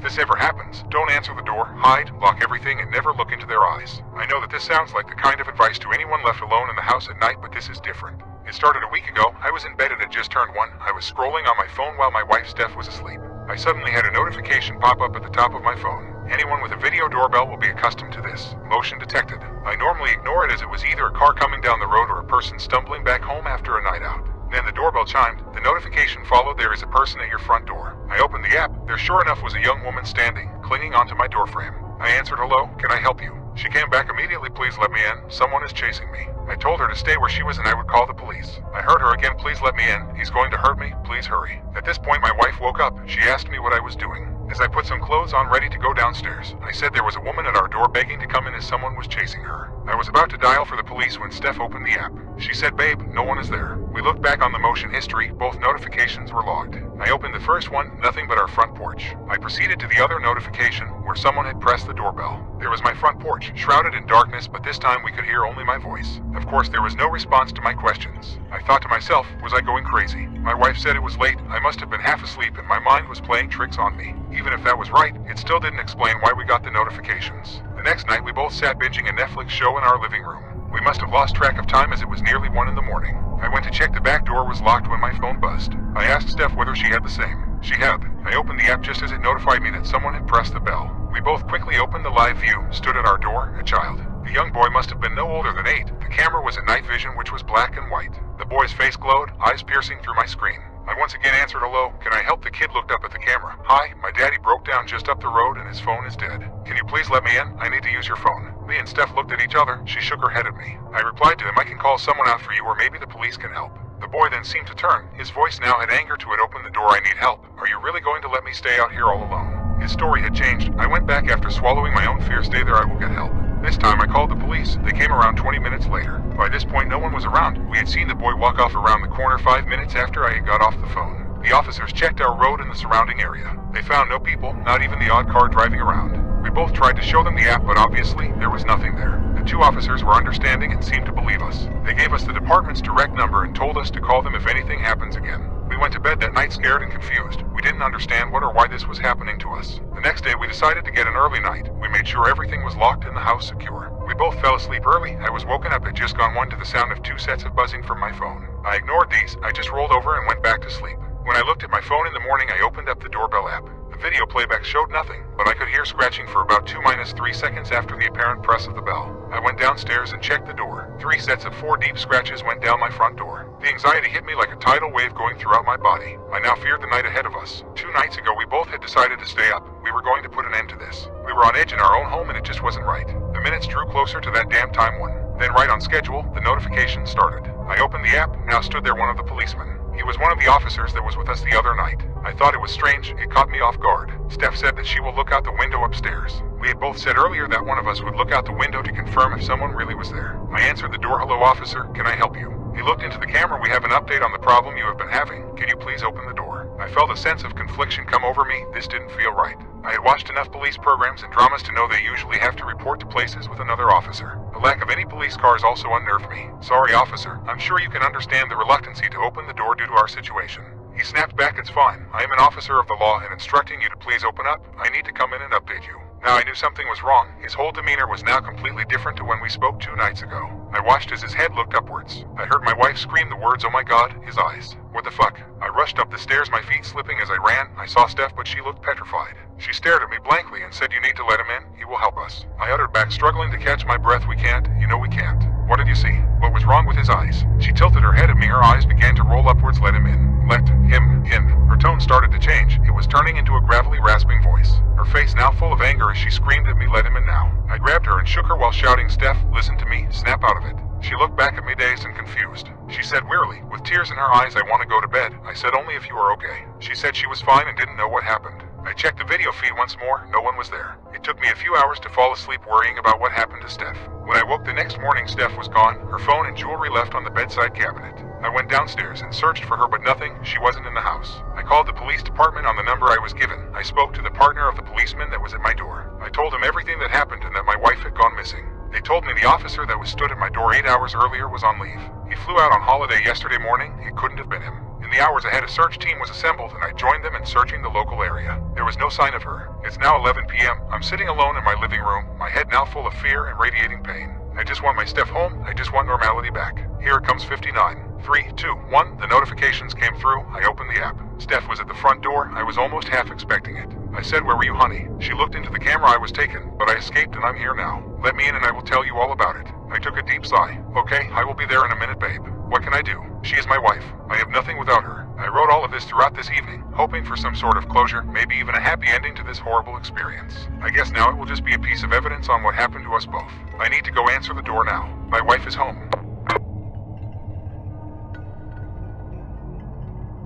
this ever happens, don't answer the door, hide, lock everything, and never look into their eyes. I know that this sounds like the kind of advice to anyone left alone in the house at night, but this is different. It started a week ago. I was in bed and had just turned 1. I was scrolling on my phone while my wife Steph was asleep. I suddenly had a notification pop up at the top of my phone. Anyone with a video doorbell will be accustomed to this. Motion detected. I normally ignore it as it was either a car coming down the road or a person stumbling back home after a night out. Then the doorbell chimed. The notification followed, there is a person at your front door. I opened the app. There sure enough was a young woman standing, clinging onto my doorframe. I answered, hello, can I help you? She came back immediately, please let me in, someone is chasing me. I told her to stay where she was and I would call the police. I heard her again, please let me in, he's going to hurt me, please hurry. At this point my wife woke up. She asked me what I was doing. As I put some clothes on ready to go downstairs, I said there was a woman at our door begging to come in as someone was chasing her. I was about to dial for the police when Steph opened the app. She said, babe, no one is there. We looked back on the motion history, both notifications were logged. I opened the first one, nothing but our front porch. I proceeded to the other notification, where someone had pressed the doorbell. There was my front porch, shrouded in darkness, but this time we could hear only my voice. Of course, there was no response to my questions. I thought to myself, was I going crazy? My wife said it was late, I must have been half asleep and my mind was playing tricks on me. Even if that was right, it still didn't explain why we got the notifications. The next night we both sat binging a Netflix show in our living room. We must have lost track of time as it was nearly 1 in the morning. I went to check the back door was locked when my phone buzzed. I asked Steph whether she had the same. She had. I opened the app just as it notified me that someone had pressed the bell. We both quickly opened the live view, stood at our door, a child. The young boy must have been no older than 8. The camera was at night vision, which was black and white. The boy's face glowed, eyes piercing through my screen. I once again answered, hello, can I help? The kid looked up at the camera. Hi, my daddy broke down just up the road and his phone is dead. Can you please let me in? I need to use your phone. Me and Steph looked at each other. She shook her head at me. I replied to him, I can call someone out for you or maybe the police can help. The boy then seemed to turn. His voice now had anger to it. Open the door, I need help. Are you really going to let me stay out here all alone? His story had changed. I went back after swallowing my own fear. Stay there, I will get help. This time I called the police. They came around 20 minutes later. By this point no one was around. We had seen the boy walk off around the corner 5 minutes after I had got off the phone. The officers checked our road and the surrounding area. They found no people, not even the odd car driving around. We both tried to show them the app, but obviously there was nothing there. The 2 officers were understanding and seemed to believe us. They gave us the department's direct number and told us to call them if anything happens again. We went to bed that night scared and confused. We didn't understand what or why this was happening to us. The next day we decided to get an early night. We made sure everything was locked and the house secure. We both fell asleep early. I was woken up at just gone 1 to the sound of 2 sets of buzzing from my phone. I ignored these. I just rolled over and went back to sleep. When I looked at my phone in the morning, I opened up the doorbell app. The video playback showed nothing, but I could hear scratching for about 2-3 seconds after the apparent press of the bell. I went downstairs and checked the door. 3 sets of 4 deep scratches went down my front door. The anxiety hit me like a tidal wave going throughout my body. I now feared the night ahead of us. 2 nights ago, we both had decided to stay up. We were going to put an end to this. We were on edge in our own home and it just wasn't right. The minutes drew closer to that damn time one. Then right on schedule, the notification started. I opened the app. Now stood there one of the policemen. He was one of the officers that was with us the other night. I thought it was strange. It caught me off guard. Steph said that she will look out the window upstairs. We had both said earlier that one of us would look out the window to confirm if someone really was there. I answered the door. Hello, officer. Can I help you? He looked into the camera. We have an update on the problem you have been having. Can you please open the door? I felt a sense of confliction come over me. This didn't feel right. I had watched enough police programs and dramas to know they usually have to report to places with another officer. The lack of any police cars also unnerved me. Sorry, officer. I'm sure you can understand the reluctancy to open the door due to our situation. He snapped back, it's fine. I am an officer of the law and instructing you to please open up. I need to come in and update you. Now I knew something was wrong. His whole demeanor was now completely different to when we spoke 2 nights ago. I watched as his head looked upwards. I heard my wife scream the words, oh my God, his eyes. What the fuck? I rushed up the stairs, my feet slipping as I ran. I saw Steph, but she looked petrified. She stared at me blankly and said, you need to let him in. He will help us. I uttered back, struggling to catch my breath, we can't. You know we can't. What did you see? What was wrong with his eyes? She tilted her head at me. Her eyes began to roll upwards. Let him in. Let him in. Her tone started to change. It was turning into a gravelly, rasping voice. Her face now full of anger as she screamed at me, let him in now. I grabbed her and shook her while shouting, Steph, listen to me. Snap out of it. She looked back at me dazed and confused. She said wearily, with tears in her eyes, I want to go to bed. I said only if you are okay. She said she was fine and didn't know what happened. I checked the video feed once more. No one was there. It took me a few hours to fall asleep worrying about what happened to Steph. When I woke the next morning, Steph was gone, her phone and jewelry left on the bedside cabinet. I went downstairs and searched for her, but nothing. She wasn't in the house. I called the police department on the number I was given. I spoke to the partner of the policeman that was at my door. I told him everything that happened and that my wife had gone missing. They told me the officer that was stood at my door 8 hours earlier was on leave. He flew out on holiday yesterday morning. It couldn't have been him. In the hours ahead, a search team was assembled and I joined them in searching the local area. There was no sign of her. It's now 11 p.m. I'm sitting alone in my living room, my head now full of fear and radiating pain. I just want my Steph home. I just want normality back. Here it comes 59. 3, 2, 1. The notifications came through. I opened the app. Steph was at the front door. I was almost half expecting it. I said, "Where were you, honey?" She looked into the camera. I was taken, but I escaped and I'm here now. Let me in and I will tell you all about it. I took a deep sigh. Okay, I will be there in a minute, babe. What can I do? She is my wife. I have nothing without her. I wrote all of this throughout this evening, hoping for some sort of closure, maybe even a happy ending to this horrible experience. I guess now it will just be a piece of evidence on what happened to us both. I need to go answer the door now. My wife is home.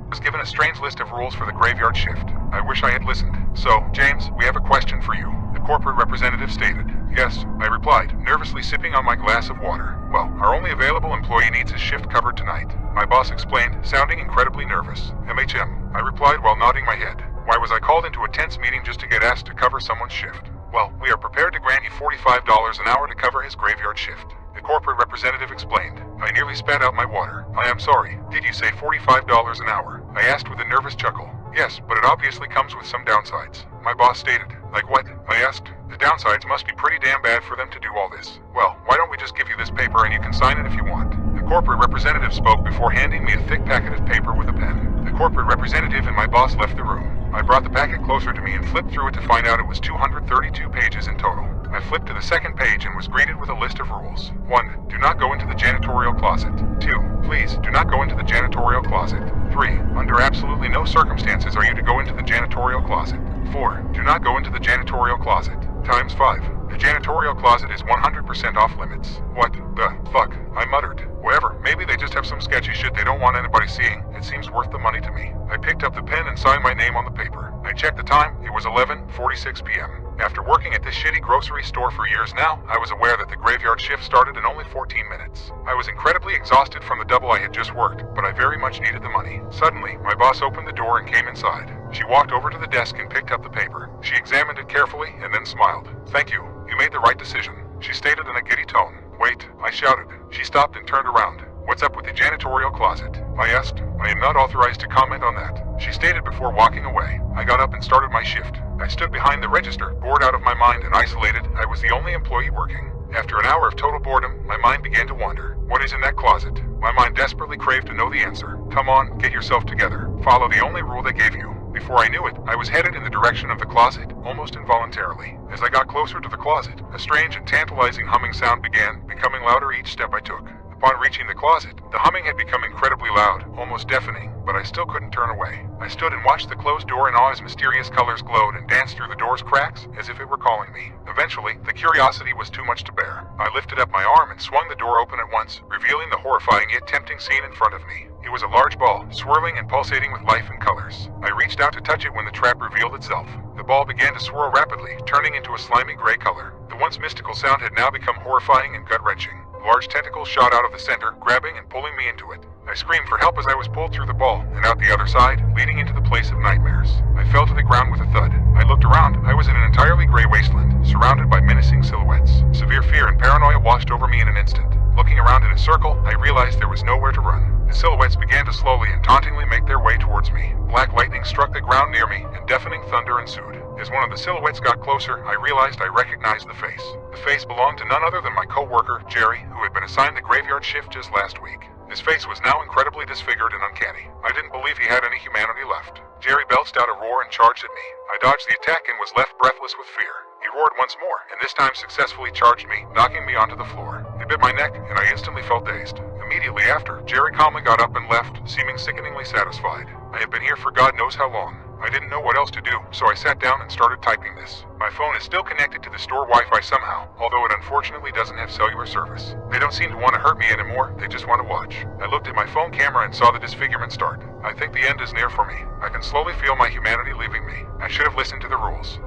I was given a strange list of rules for the graveyard shift. I wish I had listened. So, James, we have a question for you. The corporate representative stated. Yes, I replied, nervously sipping on my glass of water. Well, our only available employee needs his shift covered tonight. My boss explained, sounding incredibly nervous. MHM, I replied while nodding my head. Why was I called into a tense meeting just to get asked to cover someone's shift? Well, we are prepared to grant you $45 an hour to cover his graveyard shift. The corporate representative explained. I nearly spat out my water. I am sorry. Did you say $45 an hour? I asked with a nervous chuckle. Yes, but it obviously comes with some downsides. My boss stated. Like what? I asked. The downsides must be pretty damn bad for them to do all this. Well, why don't we just give you this paper and you can sign it if you want? The corporate representative spoke before handing me a thick packet of paper with a pen. The corporate representative and my boss left the room. I brought the packet closer to me and flipped through it to find out it was 232 pages in total. I flipped to the second page and was greeted with a list of rules. 1. Do not go into the janitorial closet. 2. Please, do not go into the janitorial closet. 3. Under absolutely no circumstances are you to go into the janitorial closet. 4. Do not go into the janitorial closet. Times 5. The janitorial closet is 100% off limits. What the fuck? I muttered. Whatever, maybe they just have some sketchy shit they don't want anybody seeing. It seems worth the money to me. I picked up the pen and signed my name on the paper. I checked the time. It was 11:46 p.m. After working at this shitty grocery store for years now, I was aware that the graveyard shift started in only 14 minutes. I was incredibly exhausted from the double I had just worked, but I very much needed the money. Suddenly, my boss opened the door and came inside. She walked over to the desk and picked up the paper. She examined it carefully and then smiled. Thank you. You made the right decision, she stated in a giddy tone. Wait, I shouted. She stopped and turned around. What's up with the janitorial closet? I asked. I am not authorized to comment on that, she stated before walking away. I got up and started my shift. I stood behind the register, bored out of my mind and isolated. I was the only employee working. After an hour of total boredom, my mind began to wander. What is in that closet? My mind desperately craved to know the answer. Come on, get yourself together. Follow the only rule they gave you. Before I knew it, I was headed in the direction of the closet, almost involuntarily. As I got closer to the closet, a strange and tantalizing humming sound began, becoming louder each step I took. Upon reaching the closet, the humming had become incredibly loud, almost deafening, but I still couldn't turn away. I stood and watched the closed door in awe as mysterious colors glowed and danced through the door's cracks, as if it were calling me. Eventually, the curiosity was too much to bear. I lifted up my arm and swung the door open at once, revealing the horrifying yet tempting scene in front of me. It was a large ball, swirling and pulsating with life and colors. I reached out to touch it when the trap revealed itself. The ball began to swirl rapidly, turning into a slimy gray color. The once mystical sound had now become horrifying and gut-wrenching. Large tentacles shot out of the center, grabbing and pulling me into it. I screamed for help as I was pulled through the ball, and out the other side, leading into the place of nightmares. I fell to the ground with a thud. I looked around. I was in an entirely gray wasteland, surrounded by menacing silhouettes. Severe fear and paranoia washed over me in an instant. Looking around in a circle, I realized there was nowhere to run. The silhouettes began to slowly and tauntingly make their way towards me. Black lightning struck the ground near me, and deafening thunder ensued. As one of the silhouettes got closer, I realized I recognized the face. The face belonged to none other than my co-worker, Jerry, who had been assigned the graveyard shift just last week. His face was now incredibly disfigured and uncanny. I didn't believe he had any humanity left. Jerry belched out a roar and charged at me. I dodged the attack and was left breathless with fear. He roared once more, and this time successfully charged me, knocking me onto the floor. He bit my neck, and I instantly felt dazed. Immediately after, Jerry calmly got up and left, seeming sickeningly satisfied. I have been here for God knows how long. I didn't know what else to do, so I sat down and started typing this. My phone is still connected to the store Wi-Fi somehow, although it unfortunately doesn't have cellular service. They don't seem to want to hurt me anymore, they just want to watch. I looked at my phone camera and saw the disfigurement start. I think the end is near for me. I can slowly feel my humanity leaving me. I should have listened to the rules.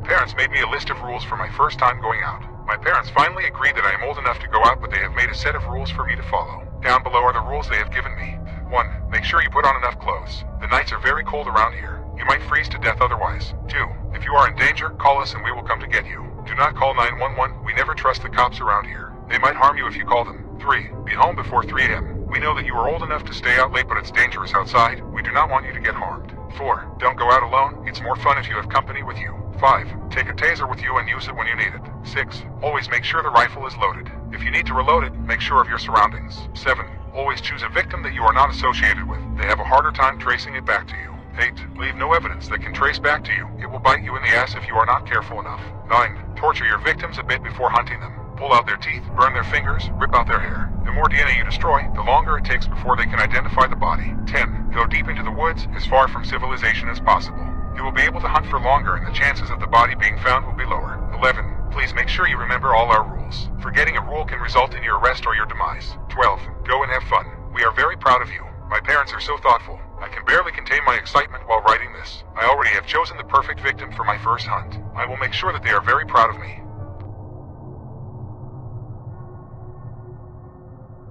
Parents made me a list of rules for my first time going out. My parents finally agreed that I am old enough to go out, but they have made a set of rules for me to follow. Down below are the rules they have given me. 1. Make sure you put on enough clothes. The nights are very cold around here. You might freeze to death otherwise. 2. If you are in danger, call us and we will come to get you. Do not call 911. We never trust the cops around here. They might harm you if you call them. 3. Be home before 3 a.m. We know that you are old enough to stay out late, but it's dangerous outside. We do not want you to get harmed. 4. Don't go out alone. It's more fun if you have company with you. 5. Take a taser with you and use it when you need it. 6. Always make sure the rifle is loaded. If you need to reload it, make sure of your surroundings. 7. Always choose a victim that you are not associated with. They have a harder time tracing it back to you. 8. Leave no evidence that can trace back to you. It will bite you in the ass if you are not careful enough. 9. Torture your victims a bit before hunting them. Pull out their teeth, burn their fingers, rip out their hair. The more DNA you destroy, the longer it takes before they can identify the body. 10. Go deep into the woods, as far from civilization as possible. You will be able to hunt for longer and the chances of the body being found will be lower. 11. Please make sure you remember all our rules. Forgetting a rule can result in your arrest or your demise. 12. Go and have fun. We are very proud of you. My parents are so thoughtful. I can barely contain my excitement while writing this. I already have chosen the perfect victim for my first hunt. I will make sure that they are very proud of me.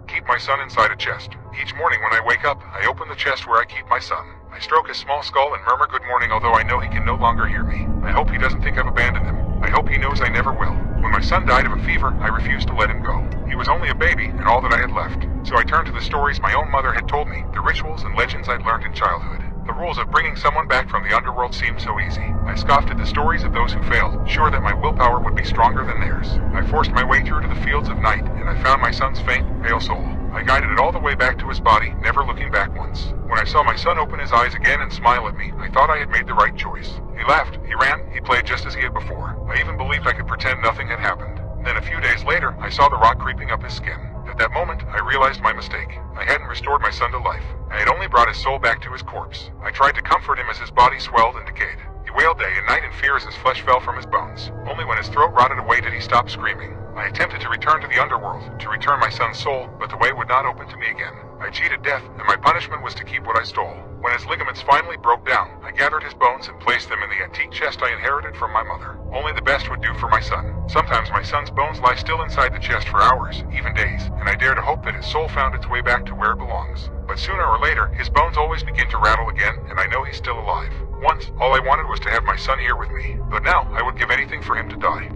Keep my son inside a chest. Each morning when I wake up, I open the chest where I keep my son. I stroke his small skull and murmur good morning, although I know he can no longer hear me. I hope he doesn't think I've abandoned him. I hope he knows I never will. When my son died of a fever, I refused to let him go. He was only a baby and all that I had left. So I turned to the stories my own mother had told me, the rituals and legends I'd learned in childhood. The rules of bringing someone back from the underworld seemed so easy. I scoffed at the stories of those who failed, sure that my willpower would be stronger than theirs. I forced my way through to the fields of night, and I found my son's faint, pale soul. I guided it all the way back to his body, never looking back once. When I saw my son open his eyes again and smile at me, I thought I had made the right choice. He laughed, he ran, he played just as he had before. I even believed I could pretend nothing had happened. Then a few days later, I saw the rot creeping up his skin. At that moment, I realized my mistake. I hadn't restored my son to life. I had only brought his soul back to his corpse. I tried to comfort him as his body swelled and decayed. He wailed day and night in fear as his flesh fell from his bones. Only when his throat rotted away did he stop screaming. I attempted to return to the underworld, to return my son's soul, but the way would not open to me again. I cheated death, and my punishment was to keep what I stole. When his ligaments finally broke down, I gathered his bones and placed them in the antique chest I inherited from my mother. Only the best would do for my son. Sometimes my son's bones lie still inside the chest for hours, even days, and I dare to hope that his soul found its way back to where it belongs. But sooner or later, his bones always begin to rattle again, and I know he's still alive. Once, all I wanted was to have my son here with me, but now I would give anything for him to die.